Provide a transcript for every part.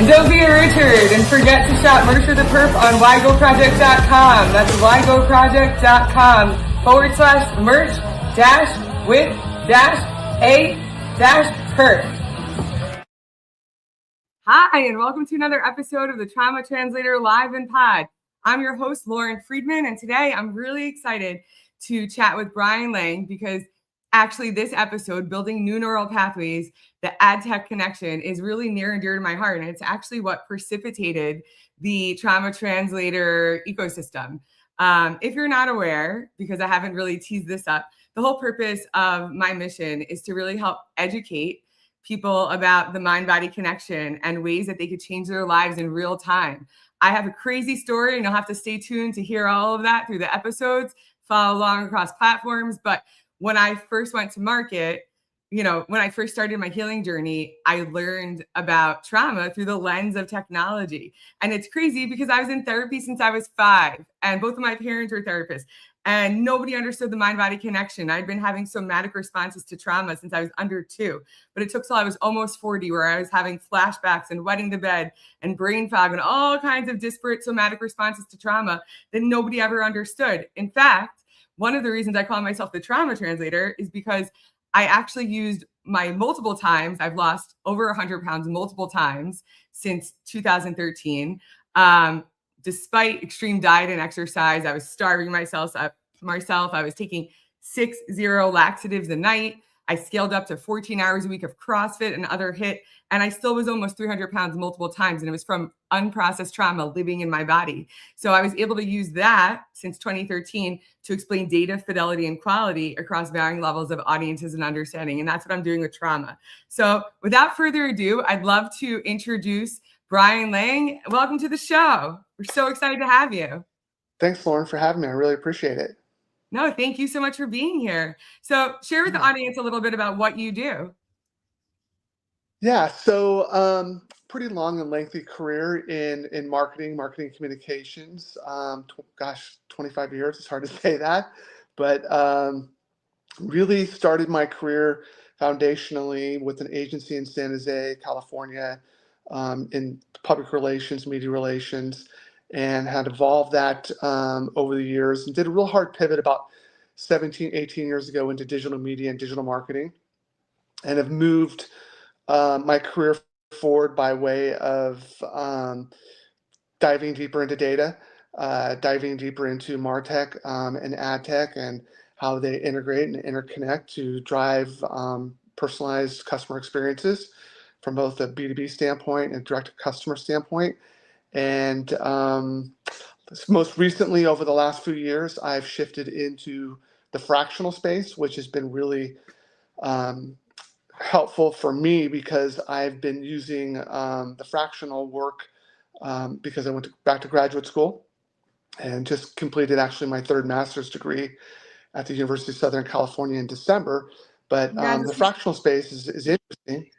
And don't be a Richard, and forget to shop merch for the perp on whygoproject.com. That's whygoproject.com/merch with -a-perp. Hi, and welcome to another episode of the Trauma Translator Live Pod. I'm your host, Lauren Friedman, and today I'm really excited to chat with Brian Lange because actually this episode, Building New Neural Pathways, the AdTech connection, is really near and dear to my heart, and it's actually what precipitated the Trauma Translator ecosystem. If you're not aware, because I haven't really teased this up, the whole purpose of my mission is to really help educate people about the mind-body connection and ways that they could change their lives in real time. I have a crazy story, and you'll have to stay tuned to hear all of that through the episodes, follow along across platforms. But when I first went to market, when I first started my healing journey, I learned about trauma through the lens of technology. And it's crazy because I was in therapy since I was 5, and both of my parents were therapists. And nobody understood the mind-body connection. I'd been having somatic responses to trauma since I was under 2. But it took till I was almost 40 where I was having flashbacks and wetting the bed and brain fog and all kinds of disparate somatic responses to trauma that nobody ever understood. In fact, one of the reasons I call myself the Trauma Translator is because I actually used my multiple times. I've lost over 100 pounds multiple times since 2013. Despite extreme diet and exercise, I was starving myself. I was taking 6 laxatives a night. I scaled up to 14 hours a week of CrossFit and other HIIT, and I still was almost 300 pounds multiple times, and it was from unprocessed trauma living in my body. So I was able to use that since 2013 to explain data, fidelity, and quality across varying levels of audiences and understanding, and that's what I'm doing with trauma. So without further ado, I'd love to introduce Brian Lange. Welcome to the show. We're so excited to have you. Thanks, Lauren, for having me. I really appreciate it. No, thank you so much for being here. So share with the audience a little bit about what you do. Yeah, so pretty long and lengthy career in marketing communications. 25 years. It's hard to say that, but really started my career foundationally with an agency in San Jose, California, in public relations, media relations, and had evolved that over the years and did a real hard pivot about 18 years ago into digital media and digital marketing, and have moved my career forward by way of diving deeper into data, diving deeper into MarTech and AdTech and how they integrate and interconnect to drive personalized customer experiences from both a B2B standpoint and direct to customer standpoint. And most recently, over the last few years, I've shifted into the fractional space, which has been really helpful for me because I've been using the fractional work because I went back to graduate school and just completed actually my 3rd master's degree at the University of Southern California in December. But the fractional space is interesting,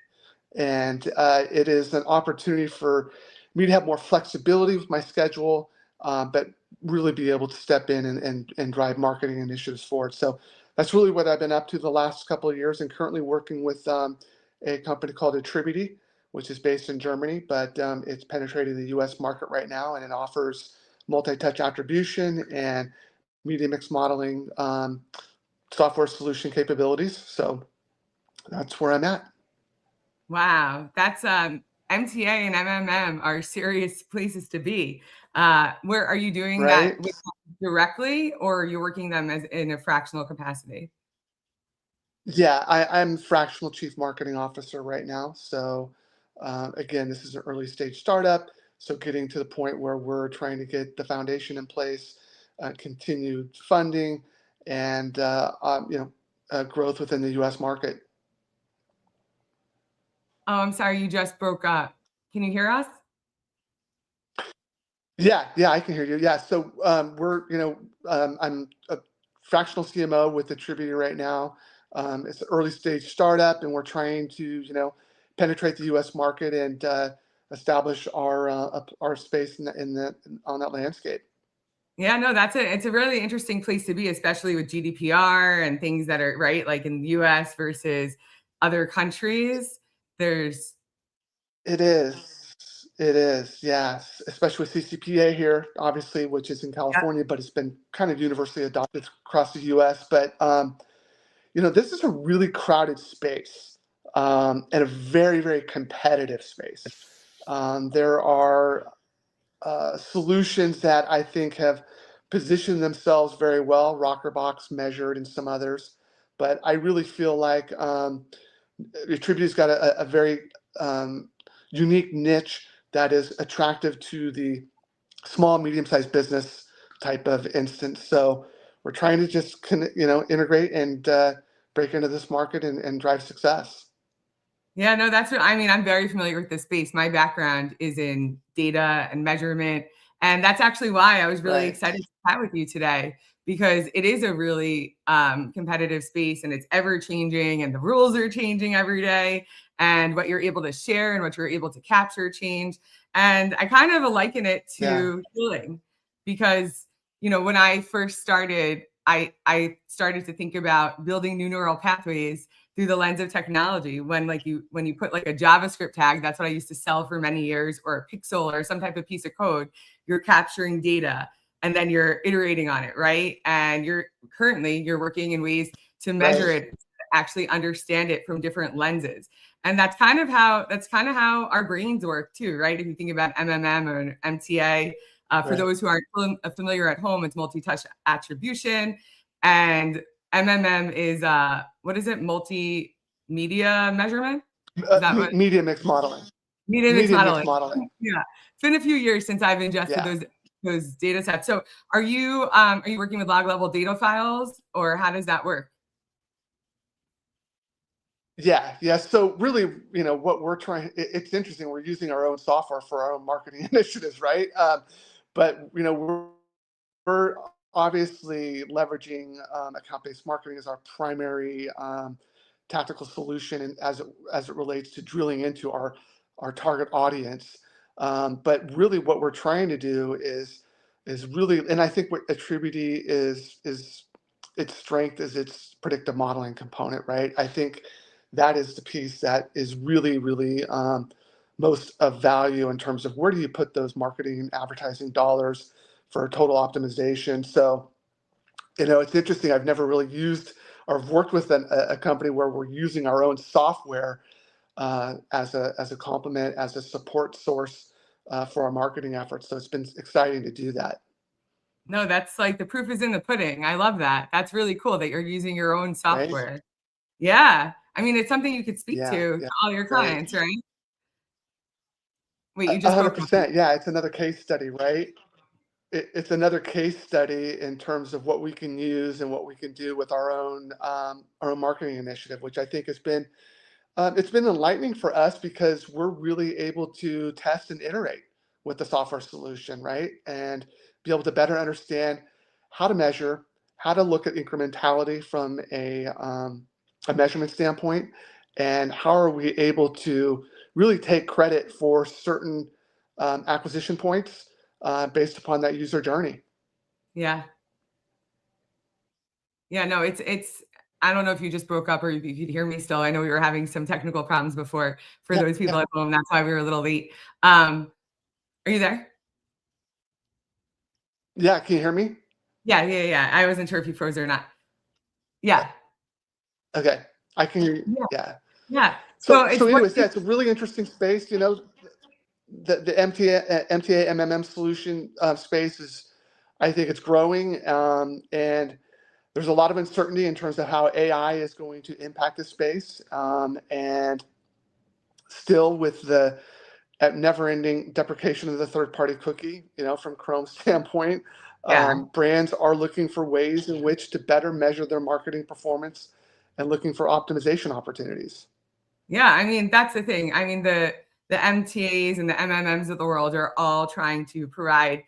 and it is an opportunity for me to have more flexibility with my schedule, but really be able to step in and drive marketing initiatives forward. So that's really what I've been up to the last couple of years, and currently working with a company called Attributy, which is based in Germany, but it's penetrating the US market right now, and it offers multi-touch attribution and media mix modeling software solution capabilities. So that's where I'm at. Wow, that's MTA and MMM are serious places to be. Where are you doing that with directly, or you're working them as in a fractional capacity? Yeah, I'm fractional chief marketing officer right now. So again, this is an early stage startup. So getting to the point where we're trying to get the foundation in place, continued funding, and growth within the U.S. market. Oh, I'm sorry, you just broke up. Can you hear us? Yeah, I can hear you. Yeah, so I'm a fractional CMO with Attributy right now. It's an early stage startup, and we're trying to penetrate the U.S. market and establish our space on that landscape. Yeah, no, it's a really interesting place to be, especially with GDPR and things that are right, like in the US versus other countries. It is. It is, yes, especially with CCPA here, obviously, which is in Yeah. California, but it's been kind of universally adopted across the US. But, this is a really crowded space, and a very, very competitive space. There are solutions that I think have positioned themselves very well, Rockerbox, Measured, and some others. But I really feel like Attribute's got a very unique niche that is attractive to the small, medium-sized business type of instance. So we're trying to just integrate and break into this market and drive success. Yeah, no, that's what I mean. I'm very familiar with this space. My background is in data and measurement. And that's actually why I was really Right. excited to chat with you today, because it is a really competitive space and it's ever changing and the rules are changing every day. And what you're able to share and what you're able to capture change. And I kind of liken it to healing because, when I first started, I started to think about building new neural pathways through the lens of technology. When you put like a JavaScript tag, that's what I used to sell for many years, or a pixel or some type of piece of code, you're capturing data and then you're iterating on it, right? And you're working in ways to measure it, actually understand it from different lenses. And that's kind of how our brains work too, right? If you think about MMM or MTA, for those who aren't familiar at home, it's multi-touch attribution. And MMM is what is it? Multimedia measurement? Is that what? Media mix modeling. Media mix modeling. Yeah, it's been a few years since I've ingested those data sets. So, are you working with log level data files, or how does that work? Yeah. So really, what we're trying, it's interesting. We're using our own software for our own marketing initiatives, right? But we're obviously leveraging account-based marketing as our primary tactical solution, and as it relates to drilling into our target audience. But really, what we're trying to do is really, and I think what Attribute is its strength is its predictive modeling component, right? I think that is the piece that is really, really most of value in terms of where do you put those marketing and advertising dollars for total optimization. So, it's interesting. I've never really used or worked with a company where we're using our own software as a complement, as a support source for our marketing efforts. So it's been exciting to do that. No, that's like the proof is in the pudding. I love that. That's really cool that you're using your own software. Right? Yeah. I mean, it's something you could speak to Yeah, all your clients, right? Wait, you just broke up. 100%. Yeah, it's another case study, right? It's another case study in terms of what we can use and what we can do with our own marketing initiative, which I think has been it's been enlightening for us because we're really able to test and iterate with the software solution, right? And be able to better understand how to measure, how to look at incrementality from a measurement standpoint, and how are we able to really take credit for certain acquisition points based upon that user journey. Yeah. Yeah, no, it's I don't know if you just broke up or if you could hear me still. I know we were having some technical problems before for those people at home. That's why we were a little late. Are you there? Yeah, can you hear me? Yeah. I wasn't sure if you froze or not. Yeah. Okay, I can hear you. Yeah. So anyways, it's a really interesting space. The MTA MMM solution space is, I think it's growing, and there's a lot of uncertainty in terms of how AI is going to impact the space, and still with the never-ending deprecation of the third-party cookie, from Chrome's standpoint, brands are looking for ways in which to better measure their marketing performance and looking for optimization opportunities. Yeah, I mean, that's the thing. I mean, the MTAs and the MMMs of the world are all trying to provide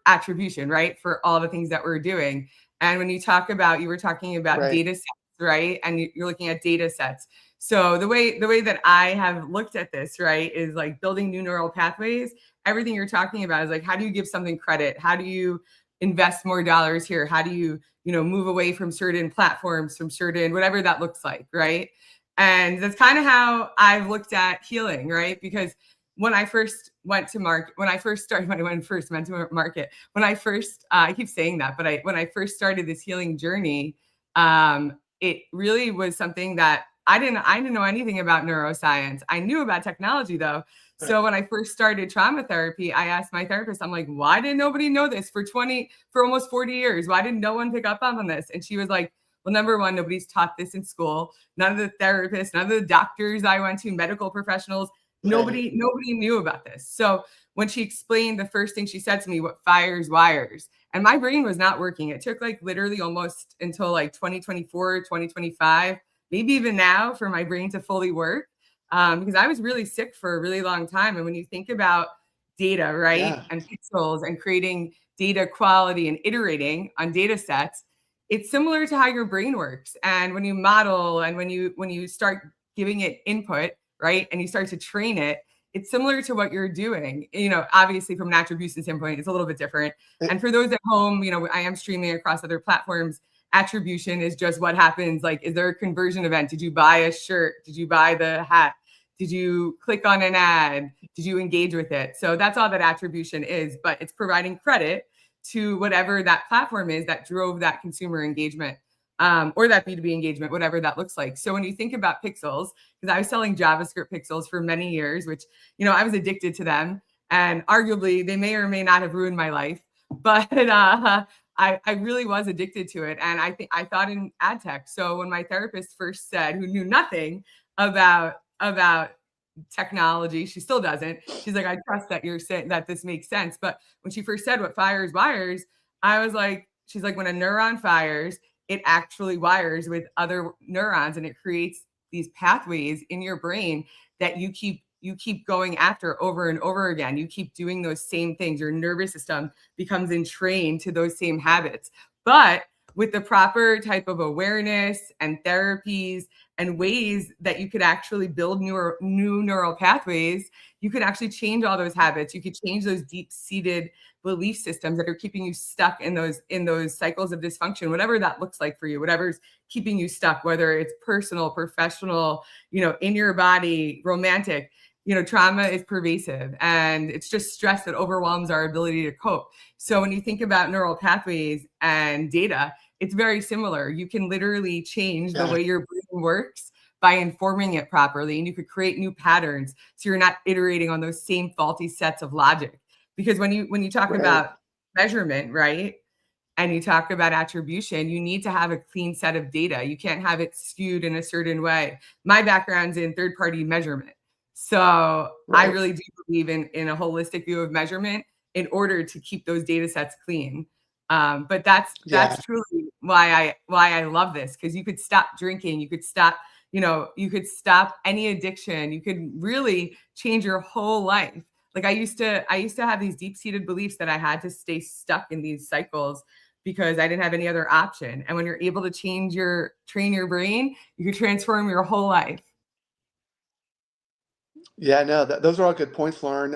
attribution, right, for all the things that we're doing. And when you were talking about data sets, right, and you're looking at data sets. So the way that I have looked at this, right, is like building new neural pathways. Everything you're talking about is like, how do you give something credit? How do you invest more dollars here? How do you, move away from certain platforms, from certain whatever that looks like, right? And that's kind of how I've looked at healing, right? Because when I first went to market, when I first started, when I first went to market, when I first, I keep saying that, but when I first started this healing journey, it really was something that I didn't know anything about neuroscience. I knew about technology though. So when I first started trauma therapy, I asked my therapist, I'm like, why didn't nobody know this for almost 40 years? Why didn't no one pick up on this? And she was like, well, number one, nobody's taught this in school. None of the therapists, none of the doctors I went to, medical professionals, nobody knew about this. So when she explained, the first thing she said to me, what fires wires, and my brain was not working. It took like literally almost until like 2024, 2025, maybe even now for my brain to fully work. Because I was really sick for a really long time. And when you think about data, right, and pixels and creating data quality and iterating on data sets, it's similar to how your brain works. And when you model and when you start giving it input, right, and you start to train it, it's similar to what you're doing. Obviously from an attribution standpoint, it's a little bit different. And for those at home, I am streaming across other platforms. Attribution is just what happens. Like, is there a conversion event? Did you buy a shirt? Did you buy the hat? Did you click on an ad? Did you engage with it? So that's all that attribution is, but it's providing credit to whatever that platform is that drove that consumer engagement, or that B2B engagement, whatever that looks like. So when you think about pixels, because I was selling JavaScript pixels for many years, which, I was addicted to them, and arguably they may or may not have ruined my life, but I really was addicted to it. And I thought in AdTech. So when my therapist first said, who knew nothing about technology, she still doesn't. She's like, I trust that you're saying that this makes sense. But when she first said what fires wires, I was like, she's like, when a neuron fires, it actually wires with other neurons, and it creates these pathways in your brain that you keep going after over and over again. You keep doing those same things. Your nervous system becomes entrained to those same habits. But with the proper type of awareness and therapies and ways that you could actually build new neural pathways, you could actually change all those habits. You could change those deep-seated belief systems that are keeping you stuck in those cycles of dysfunction, whatever that looks like for you, whatever's keeping you stuck, whether it's personal, professional, in your body, romantic. Trauma is pervasive, and it's just stress that overwhelms our ability to cope. So when you think about neural pathways and data, it's very similar. You can literally change the way your brain works by informing it properly, and you could create new patterns so you're not iterating on those same faulty sets of logic. Because when you talk about measurement, right, and you talk about attribution, you need to have a clean set of data. You can't have it skewed in a certain way. My background's in third-party measurement. So I really do believe in a holistic view of measurement in order to keep those data sets clean. But that's truly why I love this, because you could stop drinking, you could stop, you could stop any addiction, you could really change your whole life. Like I used to have these deep-seated beliefs that I had to stay stuck in these cycles because I didn't have any other option. And when you're able to train your brain, you can transform your whole life. Yeah, no, those are all good points, Lauren.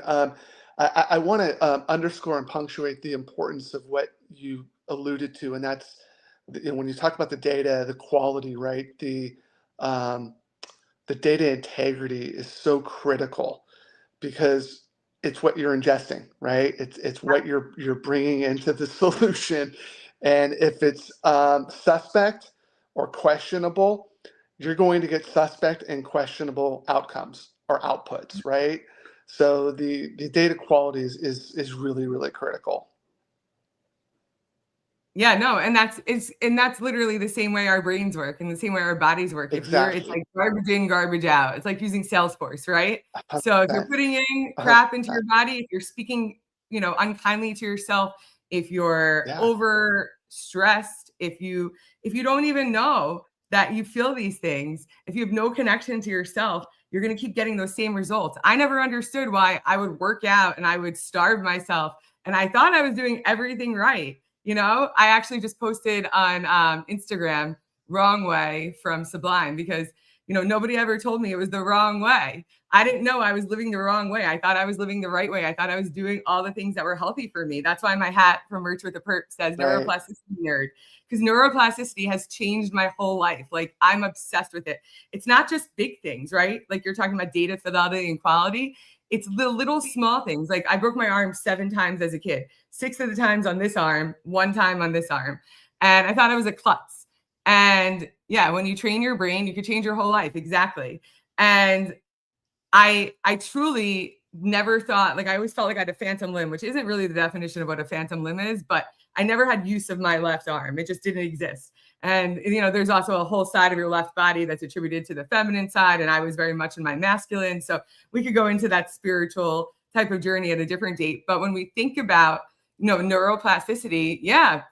I want to underscore and punctuate the importance of what you alluded to, and that's when you talk about the data, the quality, right? The data integrity is so critical because it's what you're ingesting, right? It's what you're bringing into the solution, and if it's suspect or questionable, you're going to get suspect and questionable outcomes or outputs, right? So the data quality is really, really critical. Yeah, no, and that's literally the same way our brains work and the same way our bodies work. Exactly. It's like garbage in, garbage out. It's like using Salesforce, right? So if you're putting in crap into your body, if you're speaking, unkindly to yourself, if you're over stressed, if you don't even know that you feel these things, if you have no connection to yourself, you're going to keep getting those same results. I never understood why I would work out and I would starve myself, and I thought I was doing everything right. I actually just posted on Instagram "Wrong Way" from Sublime because, nobody ever told me it was the wrong way. I didn't know I was living the wrong way. I thought I was living the right way. I thought I was doing all the things that were healthy for me. That's why my hat from Merch with a Perk says Neuroplasticity Nerd, because neuroplasticity has changed my whole life. Like, I'm obsessed with it. It's not just big things, right? Like you're talking about data, fidelity, and quality. it's the little small things. Like I broke my arm 7 times as a kid, 6 of the times on this arm, 1 time on this arm. And I thought it was a klutz. And yeah, when you train your brain, you could change your whole life. Exactly. And I truly never thought, like I always felt like I had a phantom limb, which isn't really the definition of what a phantom limb is, but I never had use of my left arm. It just didn't exist. And, you know, there's also a whole side of your left body that's attributed to the feminine side. And I was very much in my masculine. So we could go into that spiritual type of journey at a different date. But when we think about, you know, neuroplasticity, yeah,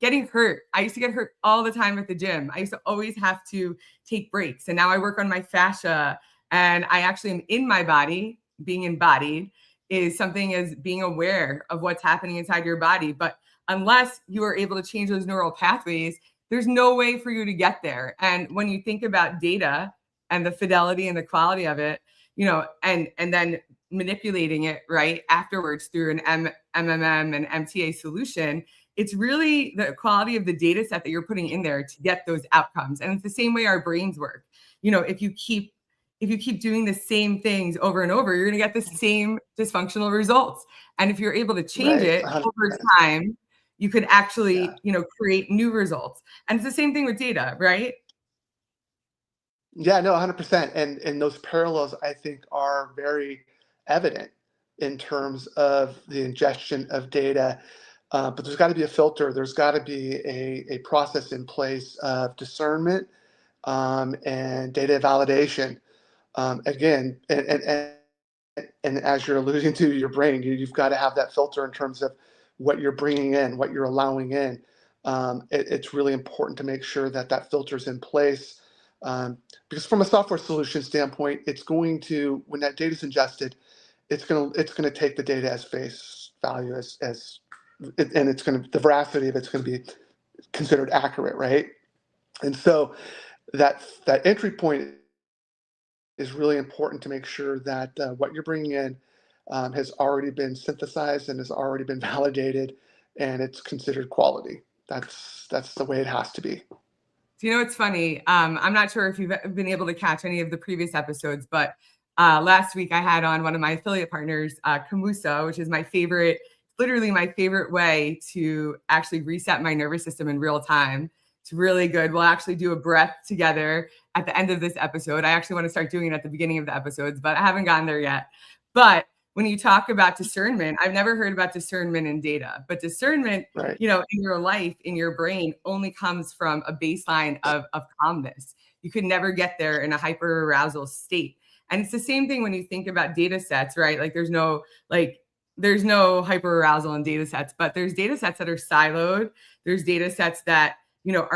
getting hurt. I used to get hurt all the time at the gym. I used to always have to take breaks. And now I work on my fascia, and I actually am in my body. Being embodied is something as being aware of what's happening inside your body. But unless you are able to change those neural pathways, there's no way for you to get there. And when you think about data and the fidelity and the quality of it, you know, and then manipulating it right afterwards through an MMM and MTA solution, it's really the quality of the data set that you're putting in there to get those outcomes. And it's the same way our brains work. You know, if you keep doing the same things over and over, you're going to get the same dysfunctional results. And if you're able to change it over time, you could actually, you know, create new results. And it's the same thing with data, right? Yeah, no, 100%. And those parallels, I think, are very evident in terms of the ingestion of data. But there's got to be a filter. There's got to be a process in place of discernment and data validation. Again, and as you're alluding to your brain, you've got to have that filter in terms of what you're bringing in, what you're allowing in. It's really important to make sure that that filter is in place. Because from a software solution standpoint, it's going to, when that data is ingested, it's going to take the data as face value and it's going to, the veracity of it's going to be considered accurate, right? And so that entry point is really important to make sure that what you're bringing in has already been synthesized and has already been validated, and it's considered quality. That's the way it has to be. So, you know, it's funny. I'm not sure if you've been able to catch any of the previous episodes, but last week I had on one of my affiliate partners, Camuso, which is my favorite, literally my favorite way to actually reset my nervous system in real time. It's really good. We'll actually do a breath together at the end of this episode. I actually want to start doing it at the beginning of the episodes, but I haven't gotten there yet. But when you talk about discernment, I've never heard about discernment in data, but discernment, Right. you know, in your life, in your brain, only comes from a baseline of calmness. You could never get there in a hyper arousal state. And it's the same thing when you think about data sets, right? Like there's no hyper arousal in data sets, but there's data sets that are siloed. There's data sets that, you know,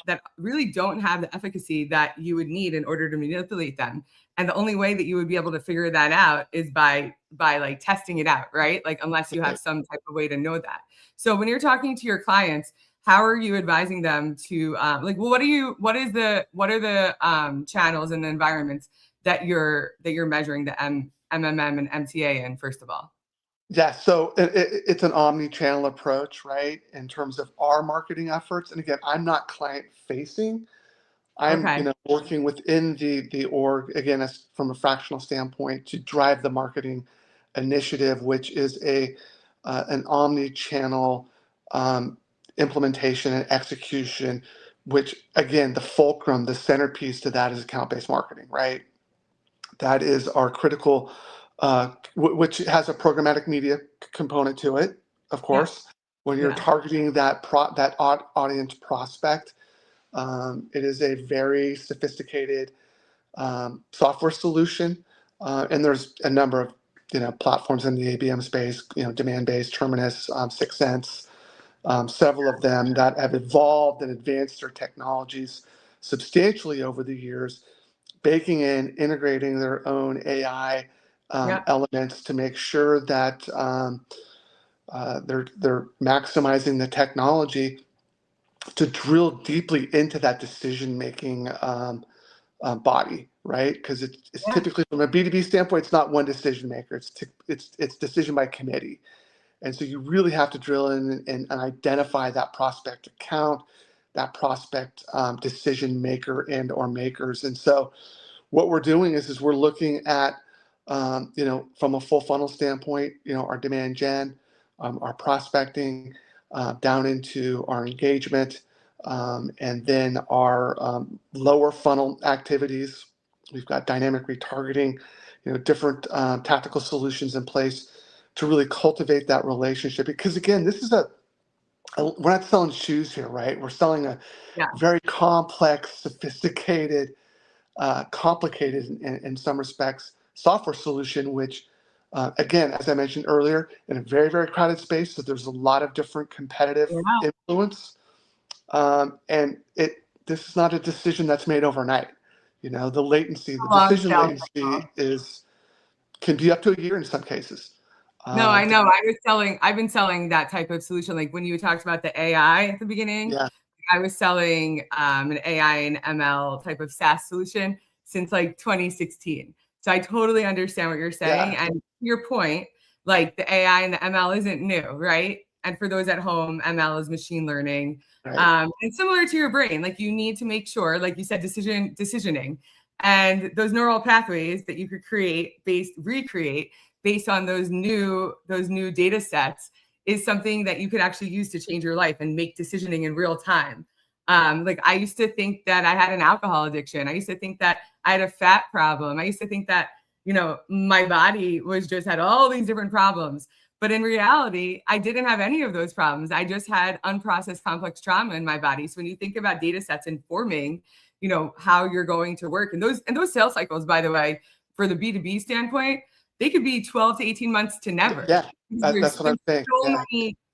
that really don't have the efficacy that you would need in order to manipulate them. And the only way that you would be able to figure that out is by like testing it out, right? Like unless you have some type of way to know that. So when you're talking to your clients, how are you advising them to like, well, what are the channels and the environments that you're measuring the MMM and MTA in, first of all? Yeah, so it's an omni-channel approach, right? In terms of our marketing efforts. And again, I'm not client facing. I'm Okay. working within the org, again, as from a fractional standpoint, to drive the marketing initiative, which is an omni-channel implementation and execution, which again, the fulcrum, the centerpiece to that is account-based marketing, right? That is our critical, which has a programmatic media component to it, of course. Yeah. When you're targeting that audience prospect, it is a very sophisticated software solution, and there's a number of platforms in the ABM space, demand-based, Terminus, 6 Sense, several of them that have evolved and advanced their technologies substantially over the years, baking in, integrating their own AI elements to make sure that they're maximizing the technology to drill deeply into that decision-making body, right? Because it's typically, from a B2B standpoint, it's not one decision maker. It's decision by committee. And so you really have to drill in and identify that prospect account, that prospect decision maker and or makers. And so what we're doing is we're looking at from a full funnel standpoint, our demand gen, our prospecting, down into our engagement, and then our lower funnel activities. We've got dynamic retargeting, different tactical solutions in place to really cultivate that relationship. Because again, this is we're not selling shoes here, right? We're selling a Yeah. very complex, sophisticated, complicated in some respects software solution, which again, as I mentioned earlier, in a very, very crowded space, so there's a lot of different competitive influence. And this is not a decision that's made overnight. The latency, the decision latency can be up to a year in some cases. No, I know. I've been selling that type of solution. Like when you talked about the AI at the beginning, I was selling an AI and ML type of SaaS solution since like 2016. So I totally understand what you're saying. And to your point, like the AI and the ML isn't new, right? And for those at home, ML is machine learning. Right. And similar to your brain, like you need to make sure, like you said, decisioning, and those neural pathways that you could recreate based on those new data sets is something that you could actually use to change your life and make decisioning in real time. Like I used to think that I had an alcohol addiction. I used to think that I had a fat problem. I used to think that, my body had all these different problems. But in reality, I didn't have any of those problems. I just had unprocessed complex trauma in my body. So when you think about data sets informing, how you're going to work, and those sales cycles, by the way, for the B2B standpoint, they could be 12 to 18 months to never. Yeah, that's what I'm saying.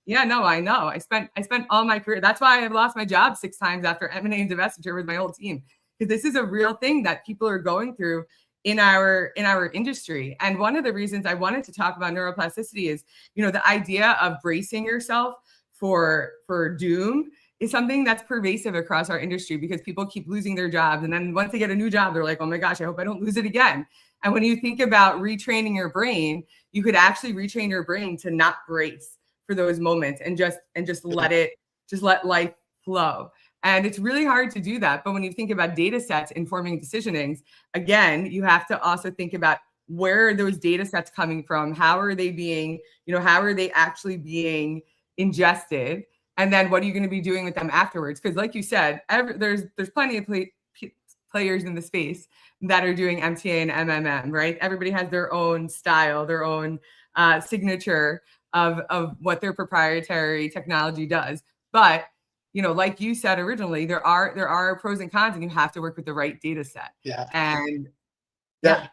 I know. I spent all my career. That's why I've lost my job 6 times after M&A and divestiture with my old team, because this is a real thing that people are going through in our industry. And one of the reasons I wanted to talk about neuroplasticity is, the idea of bracing yourself for doom is something that's pervasive across our industry, because people keep losing their jobs. And then once they get a new job, they're like, oh my gosh, I hope I don't lose it again. And when you think about retraining your brain, you could actually retrain your brain to not brace for those moments and just let life flow. And it's really hard to do that. But when you think about data sets informing decisionings, again, you have to also think about where are those data sets coming from? How are they being, how are they actually being ingested? And then what are you going to be doing with them afterwards? Because like you said, there's plenty of players in the space that are doing MTA and MMM, right? Everybody has their own style, their own signature of what their proprietary technology does. But, like you said originally, there are pros and cons, and you have to work with the right data set. Yeah. And I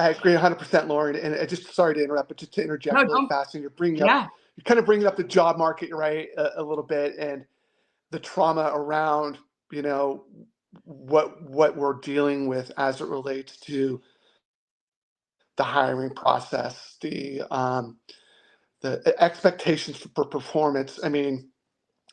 agree 100%, Lauren. And just sorry to interrupt, but just to interject really fast, and you're kind of bringing up the job market, right, a little bit, and the trauma around, what we're dealing with as it relates to the hiring process, the expectations for performance. I mean,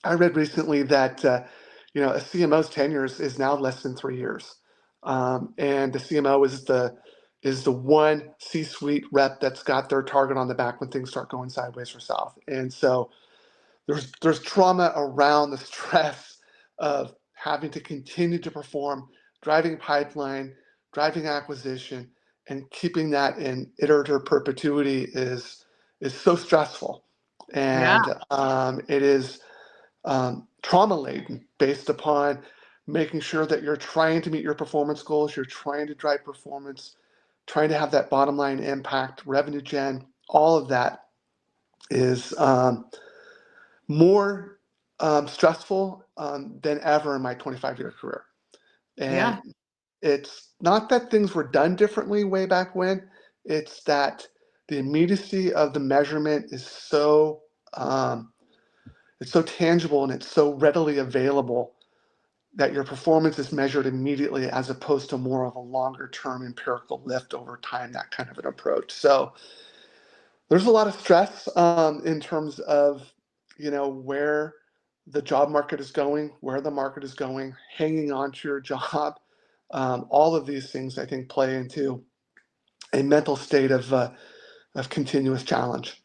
I read recently that a CMO's tenure is now less than 3 years, and the CMO is the one C-suite rep that's got their target on the back when things start going sideways or south. And so there's trauma around the stress of having to continue to perform, driving pipeline, driving acquisition, and keeping that in iterative perpetuity is so stressful. And it is trauma laden, based upon making sure that you're trying to meet your performance goals, you're trying to drive performance, trying to have that bottom line impact, revenue gen. All of that is more stressful than ever in my 25-year career. And it's not that things were done differently way back when. It's that the immediacy of the measurement is so it's so tangible, and it's so readily available that your performance is measured immediately, as opposed to more of a longer term empirical lift over time, that kind of an approach. So there's a lot of stress in terms of, where the job market is going, where the market is going, hanging on to your job. All of these things, I think, play into a mental state of continuous challenge.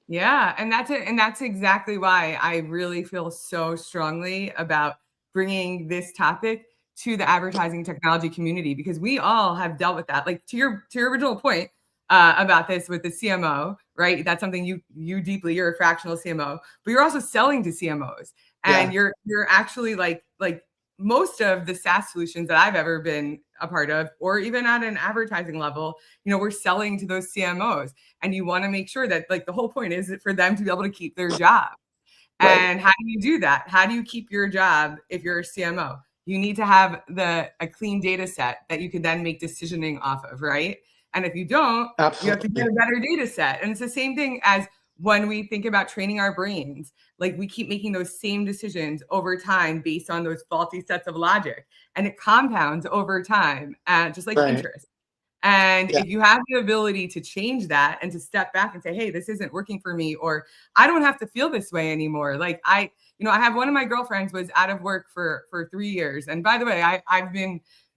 Yeah, and that's exactly why I really feel so strongly about bringing this topic to the advertising technology community, because we all have dealt with that. Like to your original point about this with the CMO, right? That's something you deeply, you're a fractional CMO, but you're also selling to CMOs, and you're actually like most of the SaaS solutions that I've ever been a part of, or even at an advertising level, we're selling to those CMOs, and you want to make sure that like the whole point is for them to be able to keep their job. Right. And how do you do that? How do you keep your job if you're a CMO? You need to have a clean data set that you can then make decisioning off of, right? And if you don't, Absolutely. you have to get a better data set. And it's the same thing as when we think about training our brains. Like we keep making those same decisions over time based on those faulty sets of logic, and it compounds over time, just like interest. And if you have the ability to change that and to step back and say, hey, this isn't working for me, or I don't have to feel this way anymore. Like I have one of my girlfriends was out of work for 3 years. And by the way,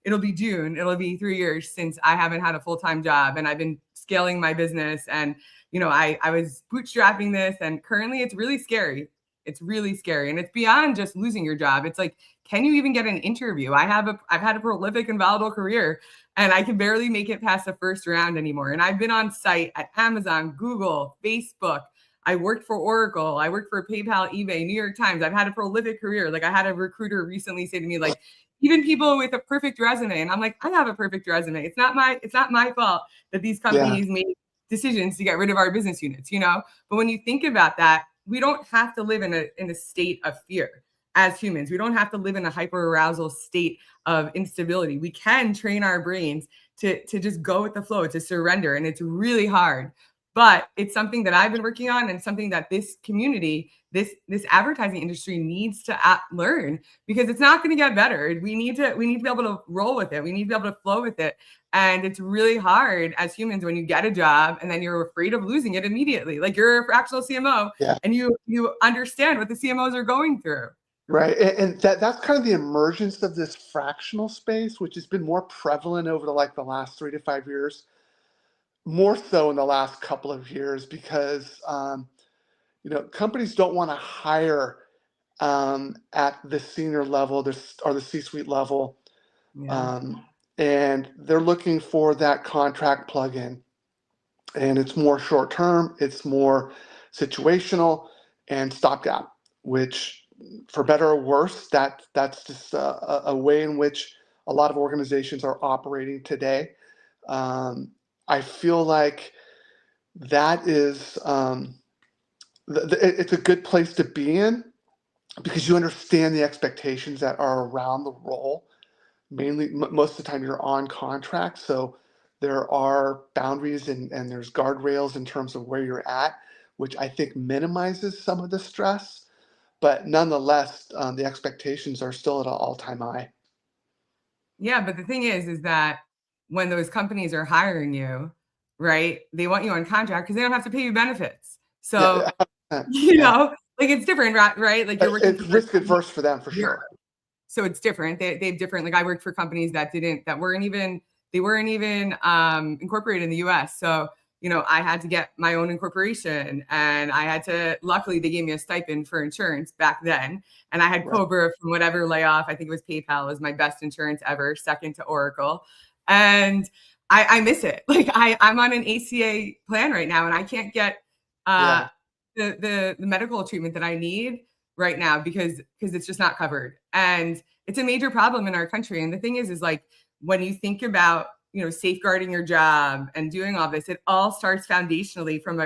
it'll be June. It'll be 3 years since I haven't had a full-time job, and I've been scaling my business. And, I was bootstrapping this, and currently it's really scary. It's really scary. And it's beyond just losing your job. It's like, can you even get an interview? I've had a prolific and volatile career, and I can barely make it past the first round anymore. And I've been on site at Amazon, Google, Facebook. I worked for Oracle. I worked for PayPal, eBay, New York Times. I've had a prolific career. Like I had a recruiter recently say to me, like, even people with a perfect resume. And I'm like, I have a perfect resume. It's not my fault that these companies made decisions to get rid of our business units, But when you think about that, we don't have to live in a state of fear as humans. We don't have to live in a hyperarousal state of instability. We can train our brains to just go with the flow, to surrender. And it's really hard, but it's something that I've been working on, and something that this community, this advertising industry needs to learn, because it's not going to get better. We need to be able to roll with it. We need to be able to flow with it. And it's really hard as humans when you get a job and then you're afraid of losing it immediately. Like you're a fractional CMO and you understand what the CMOs are going through. Right. And that's kind of the emergence of this fractional space, which has been more prevalent over the last 3 to 5 years, more so in the last couple of years, because, companies don't want to hire at the senior level or the C-suite level. And they're looking for that contract plug-in. And it's more short-term, it's more situational and stopgap, which, for better or worse, that's just a way in which a lot of organizations are operating today. I feel like that is it's a good place to be in, because you understand the expectations that are around the role. Mainly, most of the time you're on contract, so there are boundaries and there's guardrails in terms of where you're at, which I think minimizes some of the stress. But nonetheless, the expectations are still at an all-time high. Yeah, but the thing is that when those companies are hiring you, right, they want you on contract because they don't have to pay you benefits. So, like it's different, right? Like you're working. It's risk adverse for them, for sure. So it's different. They have different. Like I worked for companies that weren't even incorporated in the U.S. So I had to get my own incorporation, and luckily they gave me a stipend for insurance back then. And I had Cobra from whatever layoff. I think it was PayPal was my best insurance ever, second to Oracle. And I miss it. Like I'm on an ACA plan right now, and I can't get the medical treatment that I need right now because it's just not covered. And it's a major problem in our country. And the thing is like, when you think about, safeguarding your job and doing all this, it all starts foundationally from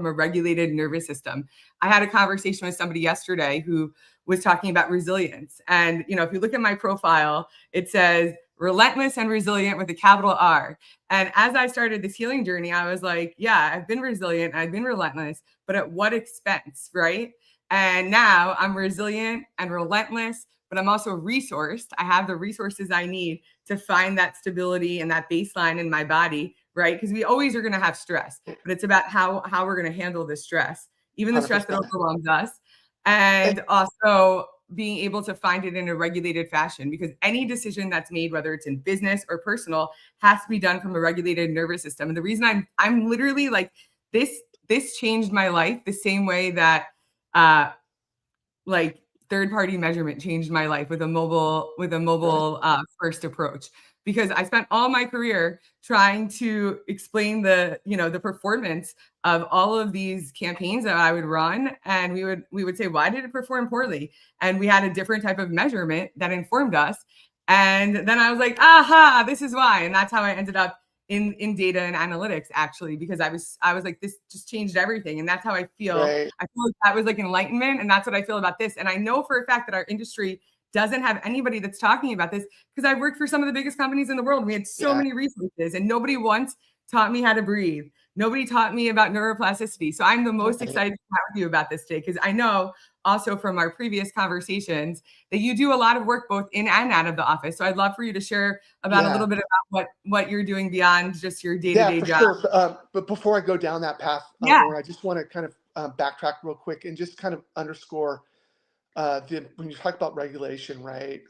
a regulated nervous system. I had a conversation with somebody yesterday who was talking about resilience. And, if you look at my profile, it says relentless and resilient with a capital R. And as I started this healing journey, I was like, yeah, I've been resilient, I've been relentless, but at what expense, right? And now I'm resilient and relentless, but I'm also resourced. I have the resources I need to find that stability and that baseline in my body, right? Because we always are going to have stress, but it's about how we're going to handle the stress, even the stress that overwhelms us, and also being able to find it in a regulated fashion, because any decision that's made, whether it's in business or personal, has to be done from a regulated nervous system. And the reason I'm literally like, this changed my life the same way that like third-party measurement changed my life with a mobile first approach, because I spent all my career trying to explain the performance of all of these campaigns that I would run, and we would say, why did it perform poorly? And we had a different type of measurement that informed us. And then I was like, aha, this is why. And that's how I ended up in data and analytics, actually, because I was like, this just changed everything. And that's how I feel. Right. I feel like that was like enlightenment. And that's what I feel about this. And I know for a fact that our industry doesn't have anybody that's talking about this, because I've worked for some of the biggest companies in the world. We had so many resources, and nobody once taught me how to breathe. Nobody taught me about neuroplasticity. So I'm the most excited to talk with you about this today, because I know also from our previous conversations that you do a lot of work both in and out of the office. So I'd love for you to share about a little bit about what you're doing beyond just your day-to-day job. Sure. But before I go down that path, Lauren, I just want to kind of backtrack real quick and just kind of underscore when you talk about regulation, right?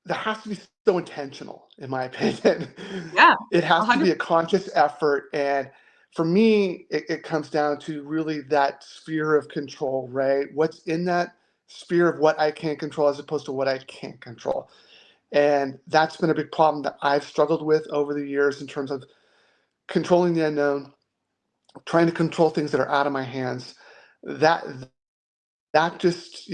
That has to be so intentional, in my opinion. Yeah, it has 100%. to be a conscious effort, and for me, it comes down to really that sphere of control, right? What's in that sphere of what I can control as opposed to what I can't control. And that's been a big problem that I've struggled with over the years in terms of controlling the unknown, trying to control things that are out of my hands. That just,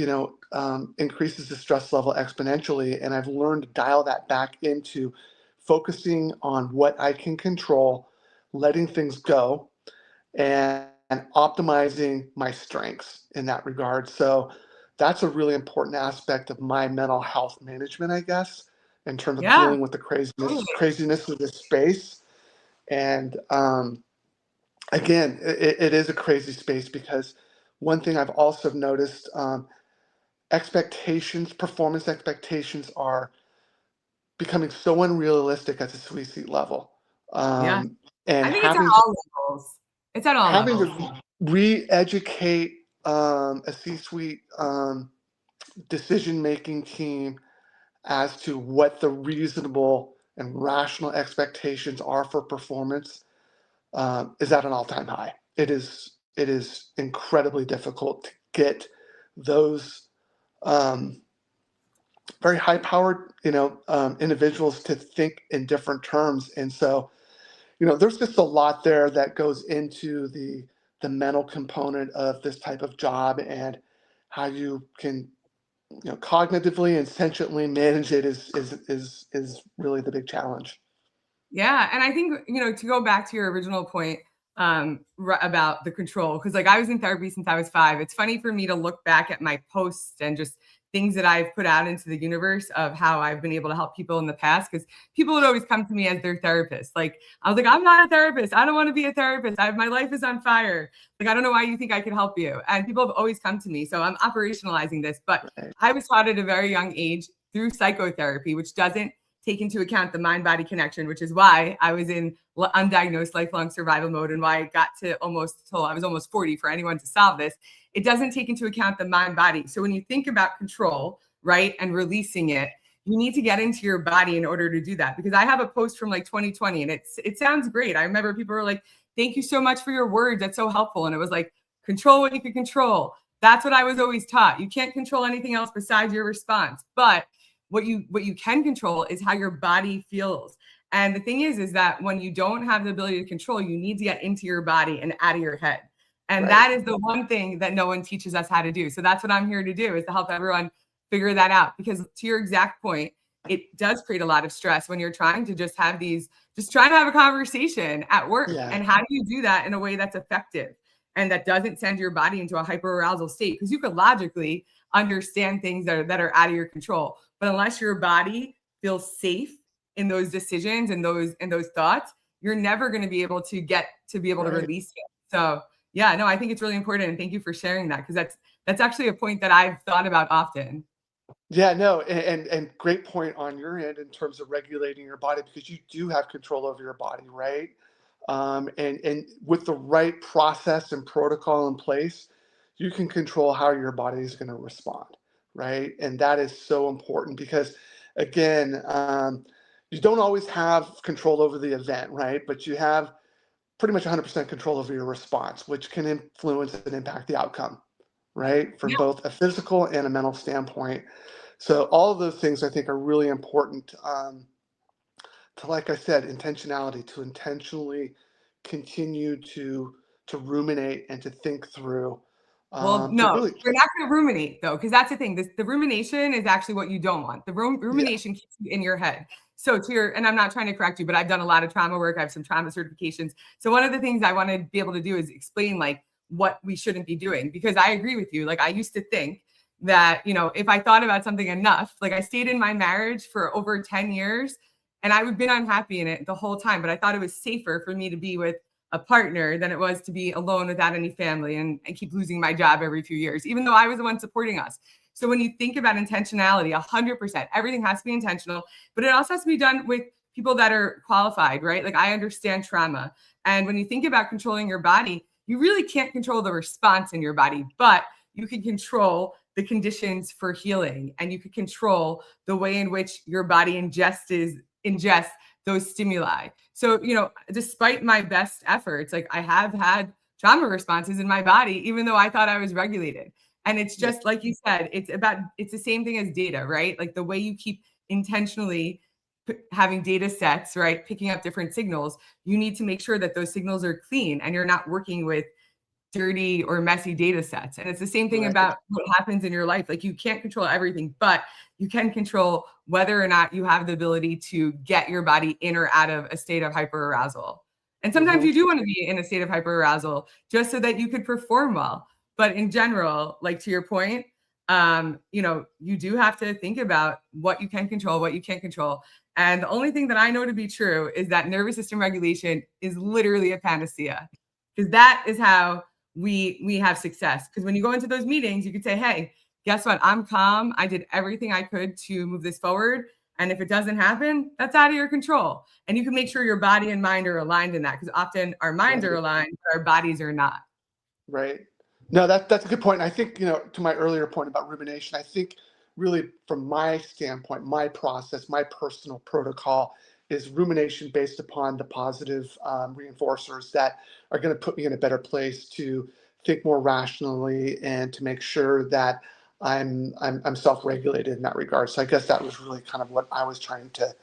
increases the stress level exponentially. And I've learned to dial that back into focusing on what I can control, letting things go, and optimizing my strengths in that regard. So that's a really important aspect of my mental health management, I guess, in terms of dealing with the craziness of this space. And again, it is a crazy space, because one thing I've also noticed, performance expectations are becoming so unrealistic at the C-suite level. And I think it's at all levels. It's at all having levels. to re-educate a C-suite decision-making team as to what the reasonable and rational expectations are for performance is at an all-time high. It is incredibly difficult to get those very high-powered, individuals to think in different terms. And so, there's just a lot there that goes into the mental component of this type of job, and how you can, cognitively and sentiently manage it is really the big challenge. Yeah. And I think, to go back to your original point about the control, because like I was in therapy since I was 5. It's funny for me to look back at my posts and just things that I've put out into the universe of how I've been able to help people in the past, because people would always come to me as their therapist. Like, I was like, I'm not a therapist. I don't want to be a therapist. My life is on fire. Like, I don't know why you think I could help you. And people have always come to me. So I'm operationalizing this. But I was taught at a very young age through psychotherapy, which doesn't take into account the mind-body connection, which is why I was in undiagnosed lifelong survival mode, and why I got to till I was almost 40 for anyone to solve this. It doesn't take into account the mind-body. So when you think about control, right, and releasing it, you need to get into your body in order to do that. Because I have a post from like 2020, and it sounds great. I remember people were like, thank you so much for your words. That's so helpful. And it was like, control what you can control. That's what I was always taught. You can't control anything else besides your response. But what you can control is how your body feels. And the thing is that when you don't have the ability to control, you need to get into your body and out of your head. And that is the one thing that no one teaches us how to do. So that's what I'm here to do, is to help everyone figure that out. Because to your exact point, it does create a lot of stress when you're trying to just have a conversation at work. Yeah. And how do you do that in a way that's effective and that doesn't send your body into a hyperarousal state? Because you could logically understand things that are out of your control. But unless your body feels safe in those decisions and those thoughts, you're never going to be able to release it. So yeah, no, I think it's really important. And thank you for sharing that, because that's actually a point that I've thought about often. Yeah, no, and great point on your end in terms of regulating your body, because you do have control over your body, right? And with the right process and protocol in place, you can control how your body is going to respond, right? And that is so important, because again, you don't always have control over the event, right? But you have pretty much 100% control over your response, which can influence and impact the outcome. right? From Yeah. both a physical and a mental standpoint. So all of those things I think are really important, to, like I said, intentionality, to intentionally continue to ruminate and to think through, Well, to no, really, we're not going to ruminate though, because that's the thing. The rumination is actually what you don't want. The yeah, rumination keeps you in your head. So and I'm not trying to correct you, but I've done a lot of trauma work. I have some trauma certifications. So one of the things I want to be able to do is explain like what we shouldn't be doing, because I agree with you. Like I used to think that, if I thought about something enough, like I stayed in my marriage for over 10 years and I've been unhappy in it the whole time, but I thought it was safer for me to be with a partner than it was to be alone without any family and keep losing my job every few years, even though I was the one supporting us. So when you think about intentionality, 100%, everything has to be intentional, but it also has to be done with people that are qualified, right? Like I understand trauma. And when you think about controlling your body, you really can't control the response in your body, but you can control the conditions for healing, and you can control the way in which your body ingests those stimuli. So, despite my best efforts, like I have had trauma responses in my body, even though I thought I was regulated. And it's yeah, just like you said, it's the same thing as data, right? Like the way you keep intentionally having data sets, right? Picking up different signals, you need to make sure that those signals are clean and you're not working with dirty or messy data sets. And it's the same thing right, about what happens in your life. Like you can't control everything, but you can control whether or not you have the ability to get your body in or out of a state of hyperarousal. And sometimes hmm, you do want to be in a state of hyperarousal just so that you could perform well. But in general, like to your point, you do have to think about what you can control, what you can't control. And the only thing that I know to be true is that nervous system regulation is literally a panacea, because that is how we have success. Because when you go into those meetings, you could say, hey, guess what? I'm calm. I did everything I could to move this forward. And if it doesn't happen, that's out of your control. And you can make sure your body and mind are aligned in that, because often our minds are right, aligned, but our bodies are not. right. No, that's a good point. I think, to my earlier point about rumination, I think really from my standpoint, my process, my personal protocol is rumination based upon the positive reinforcers that are going to put me in a better place to think more rationally and to make sure that I'm self-regulated in that regard. So I guess that was really kind of what I was trying to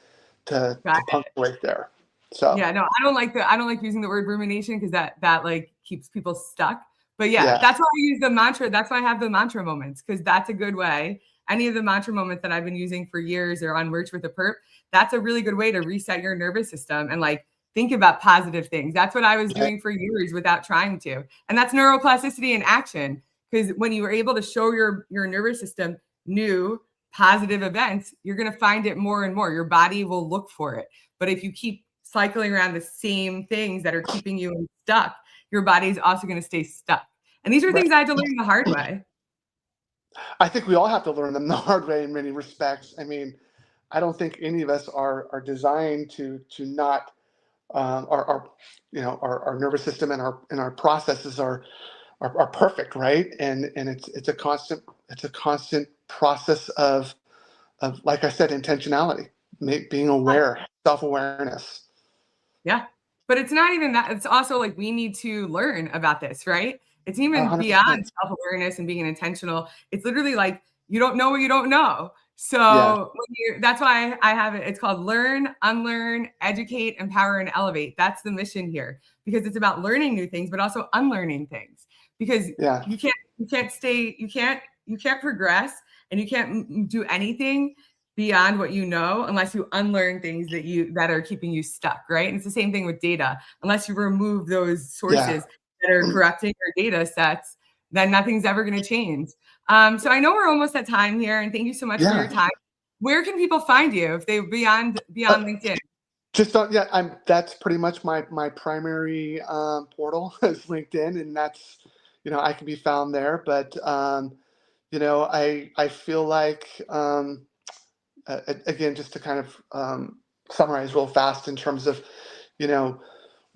punctuate there. So Yeah, no, I don't like using the word rumination, because that like keeps people stuck. But yeah, yeah, that's why I use the mantra. That's why I have the mantra moments, because that's a good way. Any of the mantra moments that I've been using for years or on Merch with a Perp, that's a really good way to reset your nervous system and like think about positive things. That's what I was right, doing for years without trying to. And that's neuroplasticity in action. Because when you were able to show your nervous system new positive events, you're going to find it more and more. Your body will look for it. But if you keep cycling around the same things that are keeping you stuck, your body's also going to stay stuck. And these are right. things I had to learn the hard way. I think we all have to learn them the hard way in many respects. I mean, I don't think any of us are designed to not our nervous system and our processes are perfect, right? And it's a constant process of, like I said, intentionality, being aware, self-awareness. Yeah. But it's not even that. It's also like we need to learn about this, right? It's even beyond 100%. self-awareness and being intentional. It's literally like you don't know what you don't know. Yeah, So that's why I have it. It's called learn, unlearn, educate, empower, and elevate. That's the mission here, because it's about learning new things, but also unlearning things. Because yeah, you can't progress, and you can't do anything beyond what you know unless you unlearn things that are keeping you stuck, right? And it's the same thing with data. Unless you remove those yeah, sources that are corrupting your data sets, then nothing's ever going to change. So I know we're almost at time here, and thank you so much for your yeah. time. Where can people find you if they beyond Uh, LinkedIn? just don't, yeah. That's pretty much my primary portal is LinkedIn, and that's I can be found there. But I feel like again, just to kind of summarize real fast in terms of you know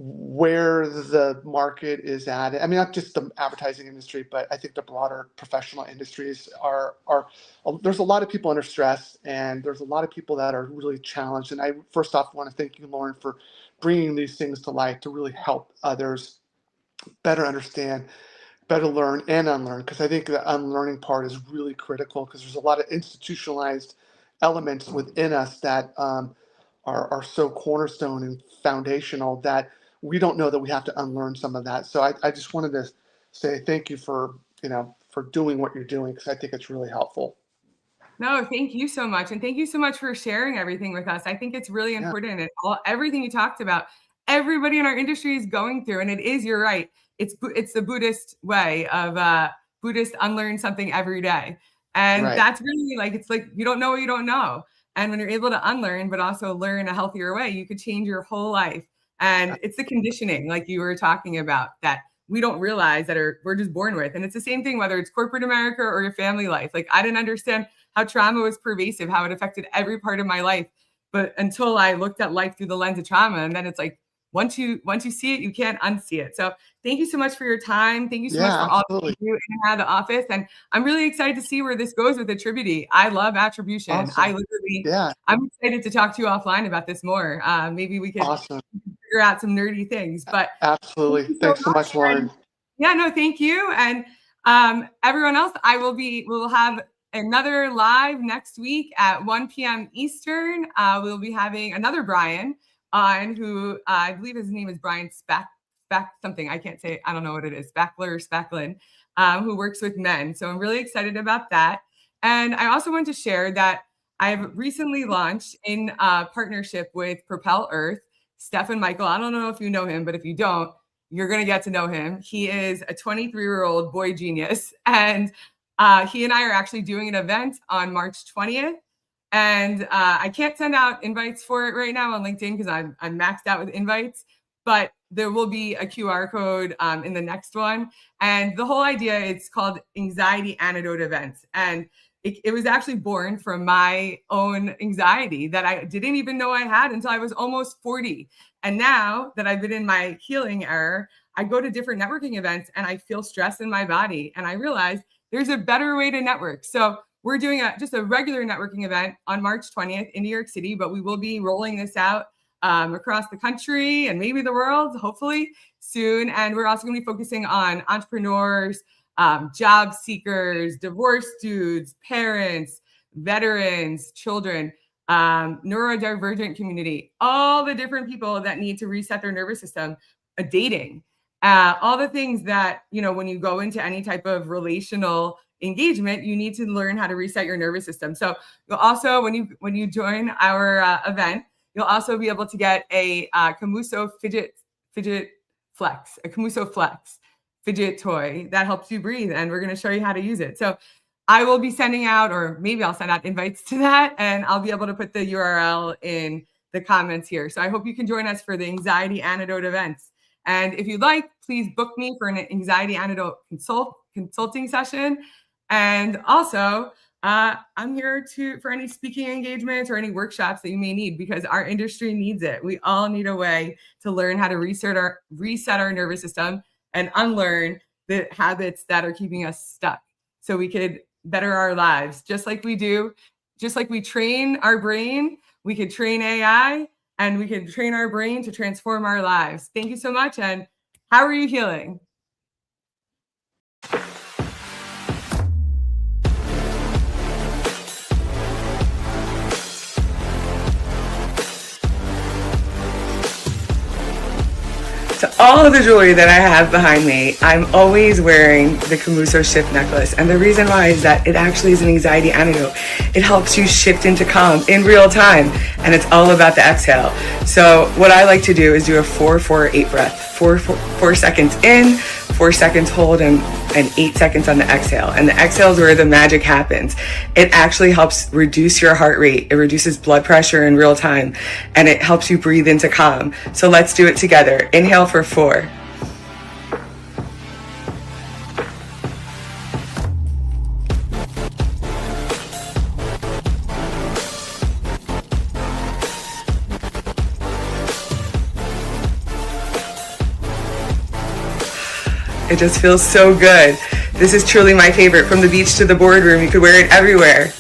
where the market is at. I mean, not just the advertising industry, but I think the broader professional industries are there's a lot of people under stress, and there's a lot of people that are really challenged. And I first off want to thank you, Lauren, for bringing these things to light to really help others better understand better learn and unlearn, because I think the unlearning part is really critical, because there's a lot of institutionalized elements within us that are so cornerstone and foundational that we don't know that we have to unlearn some of that. So I just wanted to say thank you for, for doing what you're doing, because I think it's really helpful. No, thank you so much. And thank you so much for sharing everything with us. I think it's really important. And everything you talked about, everybody in our industry is going through. And it is, you're right. It's the Buddhist way of Buddhist unlearn something every day. And that's really it's like you don't know what you don't know. And when you're able to unlearn, but also learn a healthier way, you could change your whole life. And it's the conditioning, like you were talking about, that we don't realize that we're just born with. And it's the same thing, whether it's corporate America or your family life. Like I didn't understand how trauma was pervasive, how it affected every part of my life. But until I looked at life through the lens of trauma, and then it's like, once you see it, you can't unsee it. So thank you so much for your time. Thank you so much for all that you do in and out of the office. And I'm really excited to see where this goes with Attributy. I love attribution. Awesome. I'm excited to talk to you offline about this more. Maybe we can figure out some nerdy things. But absolutely. Thanks so much, Lauren. Yeah, no, thank you. And everyone else, we'll have another live next week at 1 p.m. Eastern. We'll be having another Brian on, who I believe his name is Brian Speck something. I can't say, I don't know what it is, Spacklin, who works with men. So I'm really excited about that. And I also want to share that I've recently launched in partnership with Propel Earth, Stephen Michael. I don't know if you know him, but if you don't, you're going to get to know him. He is a 23-year-old boy genius. And he and I are actually doing an event on March 20th. And I can't send out invites for it right now on LinkedIn because I'm maxed out with invites, but there will be a QR code in the next one. And the whole idea, it's called Anxiety Antidote Events. And it was actually born from my own anxiety that I didn't even know I had until I was almost 40. And now that I've been in my healing era, I go to different networking events and I feel stress in my body. And I realize there's a better way to network. So we're doing just a regular networking event on March 20th in New York City, but we will be rolling this out across the country and maybe the world, hopefully soon. And we're also going to be focusing on entrepreneurs, job seekers, divorced dudes, parents, veterans, children, neurodivergent community, all the different people that need to reset their nervous system, dating, all the things that, when you go into any type of relational engagement, you need to learn how to reset your nervous system. So you'll also, when you join our event, you'll also be able to get a Camuso fidget flex, a Camuso flex fidget toy that helps you breathe. And we're going to show you how to use it. So I will be sending out, or maybe I'll send out invites to that, and I'll be able to put the URL in the comments here. So I hope you can join us for the Anxiety Antidote events. And if you'd like, please book me for an Anxiety Antidote consulting session. And also, I'm here for any speaking engagements or any workshops that you may need, because our industry needs it. We all need a way to learn how to reset our nervous system and unlearn the habits that are keeping us stuck, so we could better our lives. Just like we train our brain, we could train AI, and we could train our brain to transform our lives. Thank you so much. And how are you healing? So all of the jewelry that I have behind me, I'm always wearing the Camuso shift necklace. And the reason why is that it actually is an anxiety antidote. It helps you shift into calm in real time. And it's all about the exhale. So what I like to do is do a 4-4-8 breath. 4 seconds in, 4 seconds hold, and 8 seconds on the exhale. And the exhale is where the magic happens. It actually helps reduce your heart rate. It reduces blood pressure in real time, and it helps you breathe into calm. So let's do it together. Inhale for 4. It just feels so good. This is truly my favorite. From the beach to the boardroom, you could wear it everywhere.